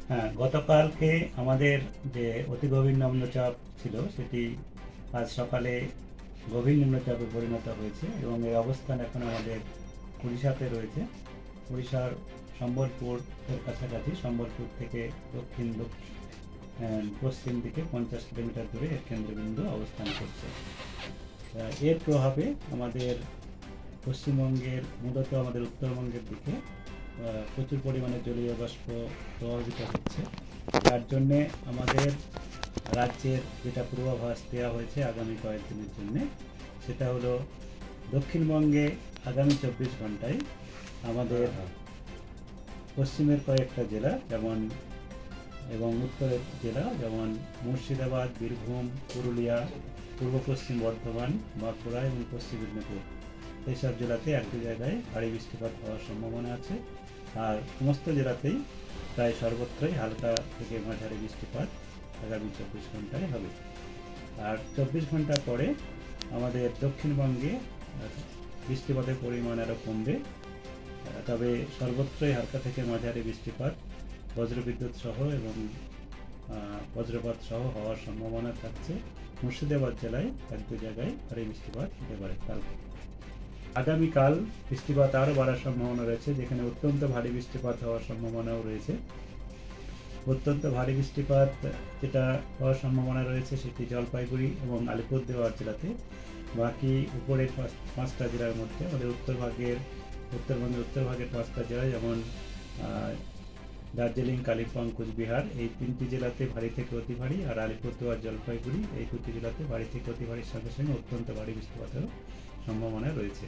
হ্যাঁ, গতকালকে আমাদের যে অতি গভীর নিম্নচাপ ছিল সেটি আজ সকালে গভীর নিম্নচাপে পরিণত হয়েছে এবং এর অবস্থান এখন আমাদের উড়িষ্যাতে রয়েছে। উড়িষ্যার সম্বলপুরের কাছাকাছি, সম্বলপুর থেকে পশ্চিম দিকে 50 কিলোমিটার দূরে এর কেন্দ্রবিন্দু অবস্থান করছে। এর প্রভাবে আমাদের পশ্চিমবঙ্গের, মূলত আমাদের উত্তরবঙ্গের দিকে প্রচুর পরিমাণে জলীয় বাষ্প প্রভাবিত হচ্ছে, যার জন্যে আমাদের রাজ্যের যেটা পূর্বাভাস দেওয়া হয়েছে আগামী কয়েকদিনের জন্য, সেটা হলো দক্ষিণবঙ্গে আগামী 24 ঘন্টায় আমাদের পশ্চিমের কয়েকটা জেলা যেমন এবং উত্তরের জেলা যেমন মুর্শিদাবাদ, বীরভূম, পুরুলিয়া, পূর্ব পশ্চিম বর্ধমান, বাঁকুড়া এবং পশ্চিম মেদিনীপুর, এইসব জেলাতে এক দু জায়গায় ভারী বৃষ্টিপাত হওয়ার সম্ভাবনা আছে। আর সমস্ত জেলাতেই প্রায় সর্বত্রই হালকা থেকে মাঝারি বৃষ্টিপাত আগামী 24 ঘন্টায় হবে। আর 24 ঘন্টা পরে আমাদের দক্ষিণবঙ্গে বৃষ্টিপাতের পরিমাণ আরও কমবে, তবে সর্বত্রই হালকা থেকে মাঝারি বৃষ্টিপাত, বজ্রবিদ্যুৎ সহ এবং বজ্রপাত সহ হওয়ার সম্ভাবনা থাকছে। মুর্শিদাবাদ জেলায় এক দু জায়গায় ভারী বৃষ্টিপাত হতে পারে কালকে। আগামীকাল বৃষ্টিপাত আরও বাড়ার সম্ভাবনা রয়েছে, যেখানে অত্যন্ত ভারী বৃষ্টিপাত হওয়ার সম্ভাবনাও রয়েছে। অত্যন্ত ভারী বৃষ্টিপাত যেটা হওয়ার সম্ভাবনা রয়েছে সেটি জলপাইগুড়ি এবং আলিপুরদুয়ার জেলাতে। বাকি উপরের 5টা জেলার মধ্যে আমাদের উত্তরবঙ্গের 5টা জেলা যেমন দার্জিলিং, কালিম্পং, কোচবিহার, এই 3টি জেলাতে ভারী থেকে অতি ভারী, আর আলিপুরদুয়ার, জলপাইগুড়ি এই 2টি জেলাতে ভারী থেকে অতি ভারীর সঙ্গে সঙ্গে অত্যন্ত ভারী বৃষ্টিপাতেরও সম্ভাবনা রয়েছে।